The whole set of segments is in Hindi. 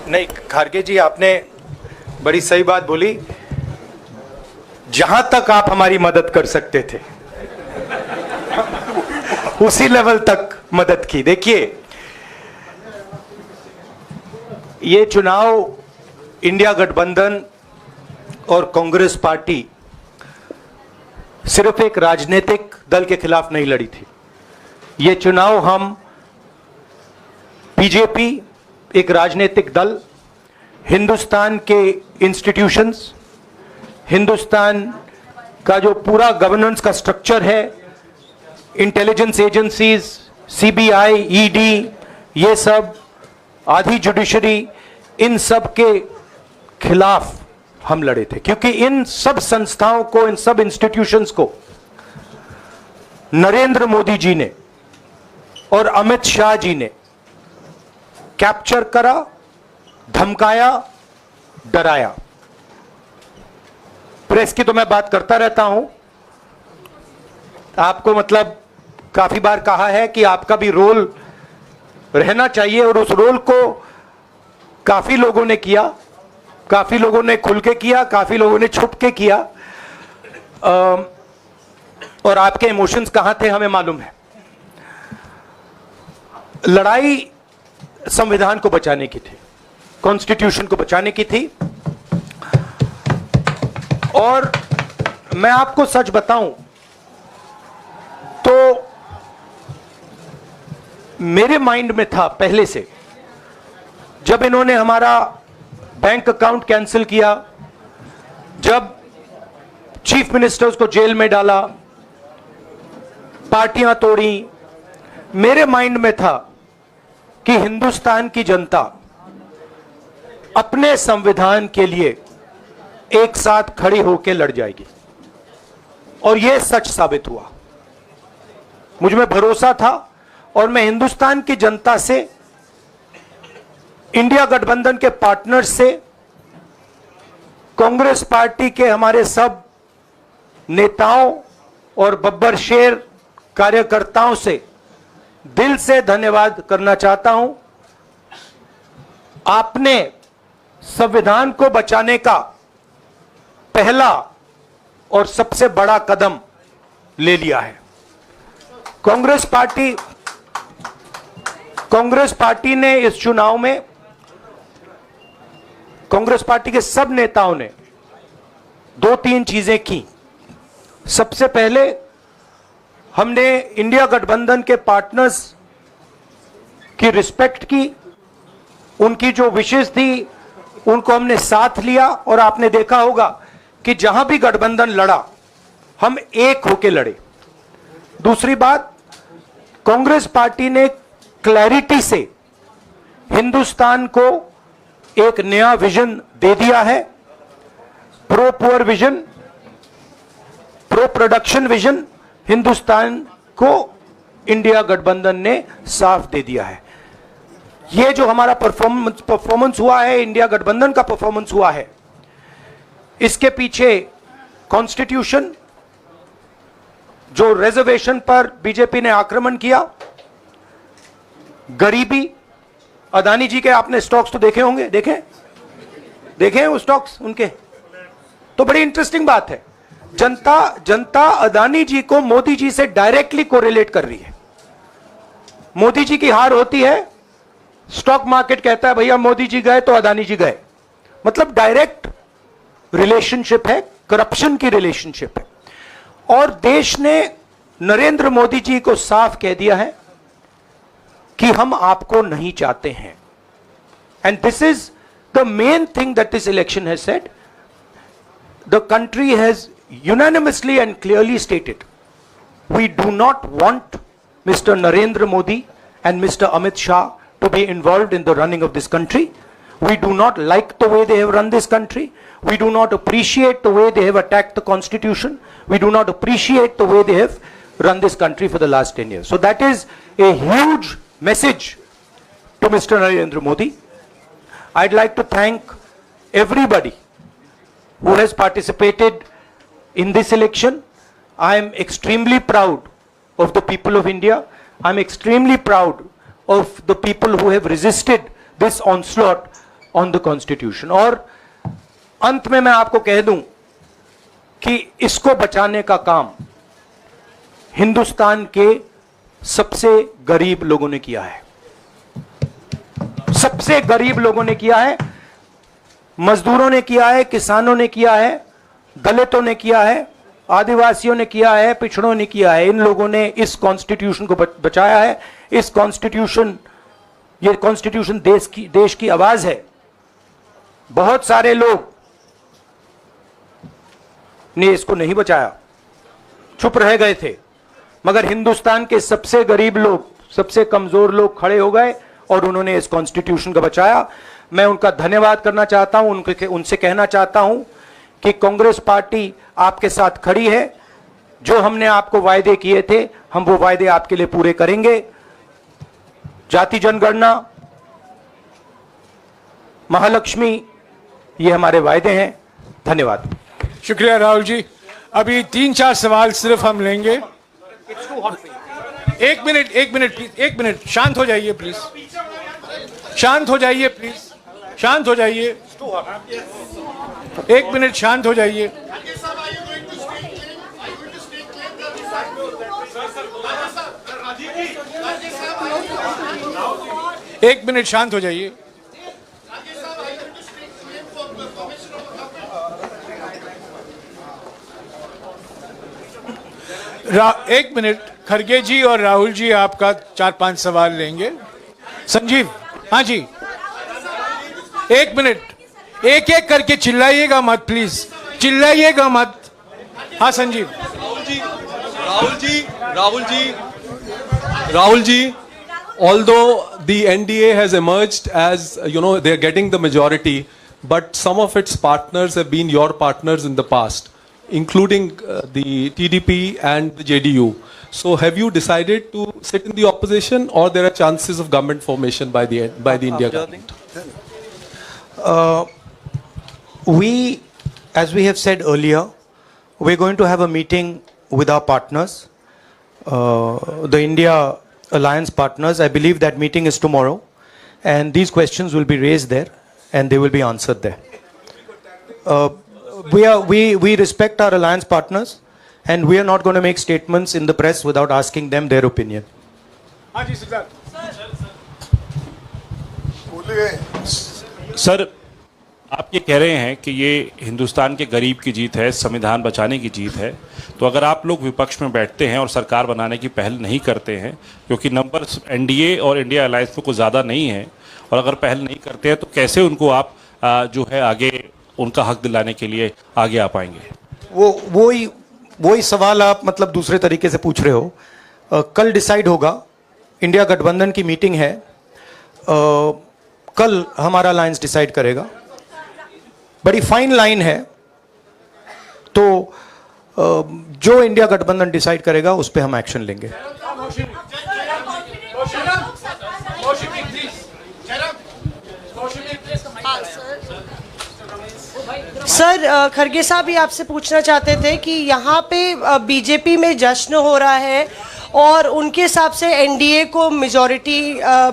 नहीं, खारगे जी आपने बड़ी सही बात बोली। जहां तक आप हमारी मदद कर सकते थे उसी लेवल तक मदद की। देखिए, ये चुनाव इंडिया गठबंधन और कांग्रेस पार्टी सिर्फ एक राजनीतिक दल के खिलाफ नहीं लड़ी थी। ये चुनाव हम बीजेपी, एक राजनीतिक दल, हिंदुस्तान के इंस्टीट्यूशंस, हिंदुस्तान का जो पूरा गवर्नेंस का स्ट्रक्चर है, इंटेलिजेंस एजेंसीज, सीबीआई, ईडी, ये सब, आधी जुडिशरी, इन सब के खिलाफ हम लड़े थे। क्योंकि इन सब संस्थाओं को, इन सब इंस्टीट्यूशंस को नरेंद्र मोदी जी ने और अमित शाह जी ने कैप्चर करा, धमकाया, डराया। प्रेस की तो मैं बात करता रहता हूं, आपको मतलब काफी बार कहा है कि आपका भी रोल रहना चाहिए, और उस रोल को काफी लोगों ने किया, काफी लोगों ने खुल के किया, काफी लोगों ने छुप के किया, और आपके इमोशंस कहां थे हमें मालूम है। लड़ाई संविधान को बचाने की थी, कॉन्स्टिट्यूशन को बचाने की थी। और मैं आपको सच बताऊं तो मेरे माइंड में था पहले से, जब इन्होंने हमारा बैंक अकाउंट कैंसिल किया, जब चीफ मिनिस्टर्स को जेल में डाला, पार्टियां तोड़ी, मेरे माइंड में था कि हिंदुस्तान की जनता अपने संविधान के लिए एक साथ खड़ी होकर लड़ जाएगी। और यह सच साबित हुआ। मुझ में भरोसा था, और मैं हिंदुस्तान की जनता से, इंडिया गठबंधन के पार्टनर्स से, कांग्रेस पार्टी के हमारे सब नेताओं और बब्बर शेर कार्यकर्ताओं से दिल से धन्यवाद करना चाहता हूं। आपने संविधान को बचाने का पहला और सबसे बड़ा कदम ले लिया है। कांग्रेस पार्टी ने इस चुनाव में, कांग्रेस पार्टी के सब नेताओं ने 2-3 चीजें की। सबसे पहले हमने इंडिया गठबंधन के पार्टनर्स की रिस्पेक्ट की, उनकी जो विशेष थी उनको हमने साथ लिया, और आपने देखा होगा कि जहां भी गठबंधन लड़ा हम एक होकर लड़े। दूसरी बात, कांग्रेस पार्टी ने क्लैरिटी से हिंदुस्तान को एक नया विजन दे दिया है, pro poor vision, pro production vision Hindustan को इंडिया गठबंधन ने साफ दे दिया है। यह जो हमारा परफॉर्मेंस हुआ है, इंडिया गठबंधन का परफॉर्मेंस हुआ है, इसके पीछे कॉन्स्टिट्यूशन, जो रिजर्वेशन पर बीजेपी ने आक्रमण किया, गरीबी, अदानी जी के आपने स्टॉक्स तो देखे होंगे, देखे वो स्टॉक्स उनके, तो बड़ी इंटरेस्टिंग बात है। जनता अदानी जी को मोदी जी से डायरेक्टली कोरिलेट कर रही है। मोदी जी की हार होती है, स्टॉक मार्केट कहता है भैया मोदी जी गए तो अदानी जी गए। मतलब डायरेक्ट रिलेशनशिप है, करप्शन की रिलेशनशिप है। और देश ने नरेंद्र मोदी जी को साफ कह दिया है कि हम आपको नहीं चाहते हैं। And this is the main thing that this election has said. The country has unanimously and clearly stated, we do not want Mr. Narendra Modi and Mr. Amit Shah to be involved in the running of this country. We do not like the way they have run this country. We do not appreciate the way they have attacked the constitution. We do not appreciate the way they have run this country for the last 10 years. So that is a huge message to Mr. Narendra Modi. I'd like to thank everybody who has participated in this election. I am extremely proud of the people of India. I am extremely proud of the people who have resisted this onslaught on the constitution. और अंत में मैं आपको कह दूं कि इसको बचाने का काम हिंदुस्तान के सबसे गरीब लोगों ने किया है, सबसे गरीब लोगों ने किया है, मजदूरों ने किया है, किसानों ने किया है, दलितों ने किया है, आदिवासियों ने किया है, पिछड़ों ने किया है। इन लोगों ने इस कॉन्स्टिट्यूशन को बचाया है। इस कॉन्स्टिट्यूशन, ये कॉन्स्टिट्यूशन देश की आवाज है। बहुत सारे लोग ने इसको नहीं बचाया, चुप रह गए थे, मगर हिंदुस्तान के सबसे गरीब लोग, सबसे कमजोर लोग खड़े हो गए और उन्होंने इस कॉन्स्टिट्यूशन को बचाया। मैं उनका धन्यवाद करना चाहता हूं, उनसे कहना चाहता हूं कि कांग्रेस पार्टी आपके साथ खड़ी है। जो हमने आपको वायदे किए थे, हम वो वायदे आपके लिए पूरे करेंगे। जाति जनगणना, महालक्ष्मी, ये हमारे वायदे हैं। धन्यवाद। शुक्रिया राहुल जी। अभी 3-4 सवाल सिर्फ हम लेंगे। एक मिनट प्लीज, एक मिनट, शांत हो जाइए प्लीज, शांत हो जाइए प्लीज, शांत हो जाइए, एक मिनट शांत हो जाइए। एक मिनट शांत हो जाइए। एक मिनट, खरगे जी और राहुल जी आपका 4-5 सवाल लेंगे। संजीव, हाँ जी, एक मिनट, एक एक करके चिल्लाइएगा मत प्लीज, चिल्लाइएगा मत। हाँ Sanjeev. Rahul ji, although the NDA has emerged as, you know, they're getting the majority, but some of its partners have been your partners in the past, including the TDP and the JDU. So have you decided to sit in the opposition, or there are chances of government formation by the India government? As we have said earlier, we're going to have a meeting with our partners, the India Alliance partners. I believe that meeting is tomorrow, and these questions will be raised there, and they will be answered there. We respect our alliance partners, and we are not going to make statements in the press without asking them their opinion. Sir, आप ये कह रहे हैं कि ये हिंदुस्तान के गरीब की जीत है, संविधान बचाने की जीत है। तो अगर आप लोग विपक्ष में बैठते हैं और सरकार बनाने की पहल नहीं करते हैं, क्योंकि नंबर एनडीए और इंडिया अलायंस में कुछ ज़्यादा नहीं है, और अगर पहल नहीं करते हैं तो कैसे उनको आप जो है आगे उनका हक दिलाने के लिए आगे आ पाएंगे? वही सवाल आप मतलब दूसरे तरीके से पूछ रहे हो। कल डिसाइड होगा, इंडिया गठबंधन की मीटिंग है, कल हमारा अलायंस डिसाइड करेगा। बड़ी फाइन लाइन है, तो जो इंडिया गठबंधन डिसाइड करेगा उस पर हम एक्शन लेंगे। सर, खरगे साहब भी आपसे पूछना चाहते थे कि यहाँ पे बीजेपी में जश्न हो रहा है और उनके हिसाब से एनडीए को मेजॉरिटी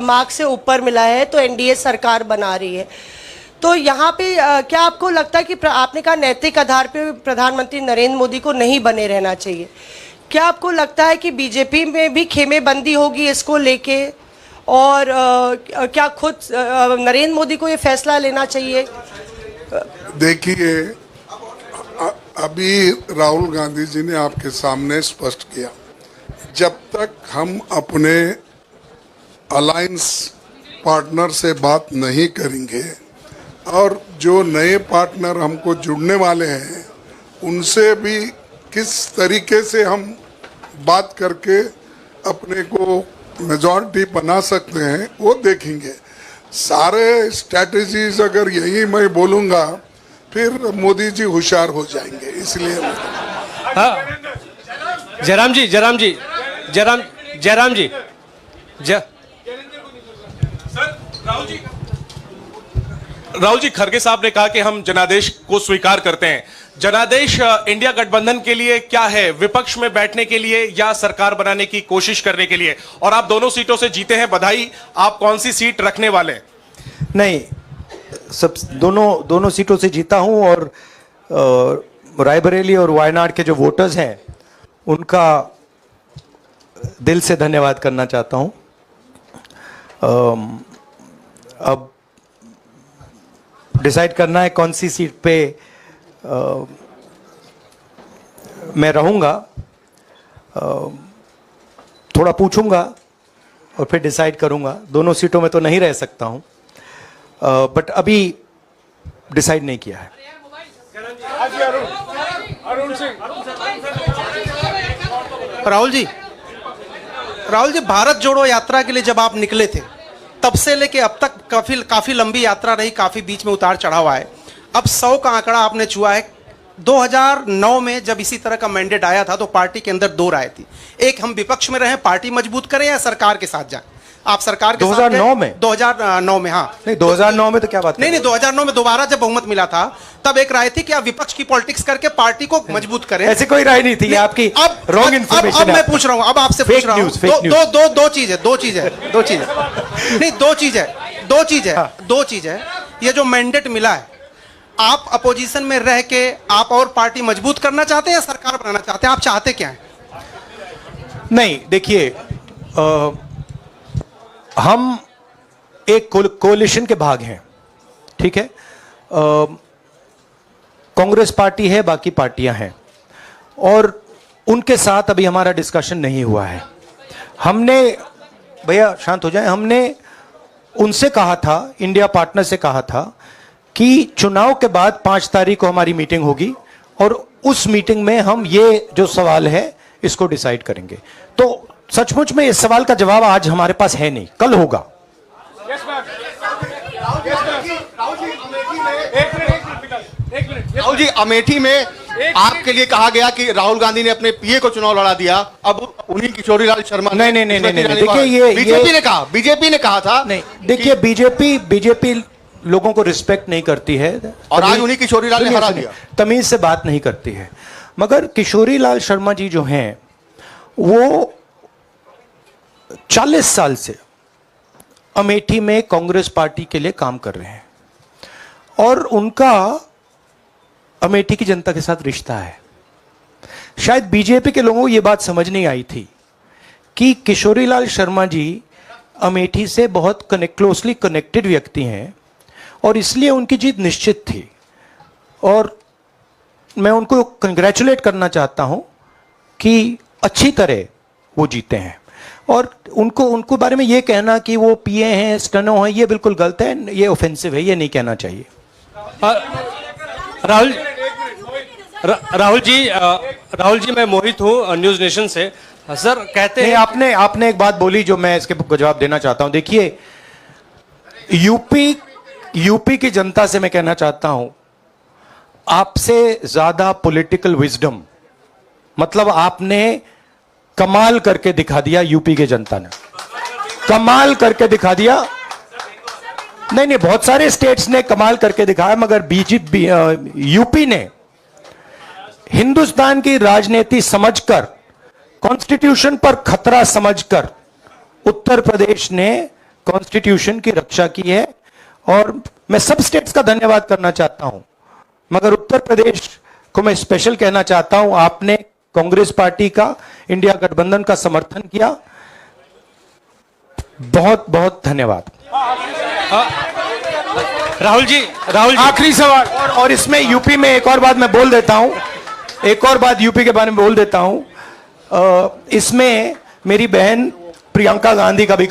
मार्क से ऊपर मिला है, तो एनडीए सरकार बना रही है। तो यहाँ पे क्या आपको लगता है कि आपने कहा नैतिक आधार पे प्रधानमंत्री नरेंद्र मोदी को नहीं बने रहना चाहिए, क्या आपको लगता है कि बीजेपी में भी खेमेबंदी होगी इसको लेके, और क्या खुद नरेंद्र मोदी को ये फैसला लेना चाहिए? देखिए, अभी राहुल गांधी जी ने आपके सामने स्पष्ट किया, जब तक हम अपने अलायंस पार्टनर से बात नहीं करेंगे और जो नए पार्टनर हमको जुड़ने वाले हैं उनसे भी किस तरीके से हम बात करके अपने को मेजॉरिटी बना सकते हैं वो देखेंगे। सारे स्ट्रैटेजीज अगर यही मैं बोलूँगा फिर मोदी जी होशियार हो जाएंगे, इसलिए। हाँ, जयराम जी राहुल जी, खरगे साहब ने कहा कि हम जनादेश को स्वीकार करते हैं। जनादेश इंडिया गठबंधन के लिए क्या है? विपक्ष में बैठने के लिए या सरकार बनाने की कोशिश करने के लिए? और आप दोनों सीटों से जीते हैं, बधाई। आप कौन सी सीट रखने वाले हैं? नहीं, सब दोनों सीटों से जीता हूं और रायबरेली और वायनाड के जो वोटर्स हैं उनका दिल से धन्यवाद करना चाहता हूं। अब डिसाइड करना है कौन सी सीट पे मैं रहूंगा। थोड़ा पूछूंगा और फिर डिसाइड करूंगा। दोनों सीटों में तो नहीं रह सकता हूं, बट अभी डिसाइड नहीं किया है। राहुल जी, भारत जोड़ो यात्रा के लिए जब आप निकले थे तब से लेके अब तक काफी लंबी यात्रा रही, काफी बीच में उतार चढ़ाव आए। अब 100 का आंकड़ा आपने छुआ है। 2009 में जब इसी तरह का मैंडेट आया था तो पार्टी के अंदर 2 राय थी, एक हम विपक्ष में रहें, पार्टी मजबूत करें, या सरकार के साथ जाएं। आप सरकार के 2009 साथ में 2009 में हाँ नहीं, 2009 में तो क्या बात नहीं 2009 में दोबारा जब बहुमत मिला था तब एक राय थी कि आप विपक्ष की पॉलिटिक्स करके पार्टी को मजबूत करें। ऐसी कोई राय नहीं थी, ये आपकी रॉन्ग इन्फॉर्मेशन। अब मैं पूछ रहा हूं, अब आपसे पूछ रहा हूं, दो चीज है नहीं, दो चीज है। ये जो मैंडेट मिला है, आप अपोजिशन में रह के आप और पार्टी मजबूत करना चाहते हैं या सरकार बनाना चाहते हैं? आप चाहते क्या है? नहीं, देखिए, हम एक कोalition के भाग हैं, ठीक है। कांग्रेस पार्टी है, बाकी पार्टियां हैं, और उनके साथ अभी हमारा डिस्कशन नहीं हुआ है। हमने, भैया शांत हो जाए, हमने उनसे कहा था, इंडिया पार्टनर से कहा था कि चुनाव के बाद 5 तारीख को हमारी मीटिंग होगी और उस मीटिंग में हम ये जो सवाल है इसको डिसाइड करेंगे। तो सचमुच में इस सवाल का जवाब आज हमारे पास है नहीं, कल होगा। राहुल जी, अमेठी में आपके लिए कहा गया कि राहुल गांधी ने अपने पीए को चुनाव लड़ा दिया, अब उन्हीं किशोरीलाल शर्मा नहीं, देखिए, ये बीजेपी ने कहा था। नहीं, देखिए, बीजेपी लोगों को रिस्पेक्ट नहीं करती है और आज उन्हीं किशोरीलाल ने हरा दिया। तमीज से बात नहीं करती है। मगर किशोरीलाल शर्मा जी जो हैं वो 40 साल से अमेठी में कांग्रेस पार्टी के लिए काम कर रहे हैं और उनका अमेठी की जनता के साथ रिश्ता है। शायद बीजेपी के लोगों को यह बात समझ नहीं आई थी कि किशोरीलाल शर्मा जी अमेठी से बहुत क्लोजली कनेक्टेड व्यक्ति हैं और इसलिए उनकी जीत निश्चित थी। और मैं उनको कंग्रेचुलेट करना चाहता हूं कि अच्छी तरह वो जीते हैं। और उनको बारे में ये कहना कि वो पीए हैं, स्टनो हैं, ये बिल्कुल गलत है, ये ऑफेंसिव है, ये नहीं कहना चाहिए। राहुल जी, मैं मोहित हूँ न्यूज नेशन से। सर कहते हैं, आपने एक बात बोली जो मैं इसके जवाब देना चाहता हूं। देखिए, यूपी की जनता से मैं कहना चाहता हूं, आपसे ज्यादा पॉलिटिकल विजडम, मतलब आपने कमाल करके दिखा दिया। यूपी के जनता ने कमाल करके दिखा दिया। नहीं, बहुत सारे स्टेट्स ने कमाल करके दिखाया, मगर बीजेपी यूपी ने हिंदुस्तान की राजनीति समझकर, कॉन्स्टिट्यूशन पर खतरा समझकर उत्तर प्रदेश ने कॉन्स्टिट्यूशन की रक्षा की है। और मैं सब स्टेट्स का धन्यवाद करना चाहता हूं, मगर उत्तर प्रदेश को मैं स्पेशल कहना चाहता हूं। आपने कांग्रेस पार्टी का, इंडिया गठबंधन का समर्थन किया, बहुत बहुत धन्यवाद। राहुल जी, आखिरी सवाल, और इसमें यूपी में एक और बात मैं बोल देता हूं, यूपी के बारे में बोल देता हूं। इसमें मेरी बहन प्रियंका गांधी का भी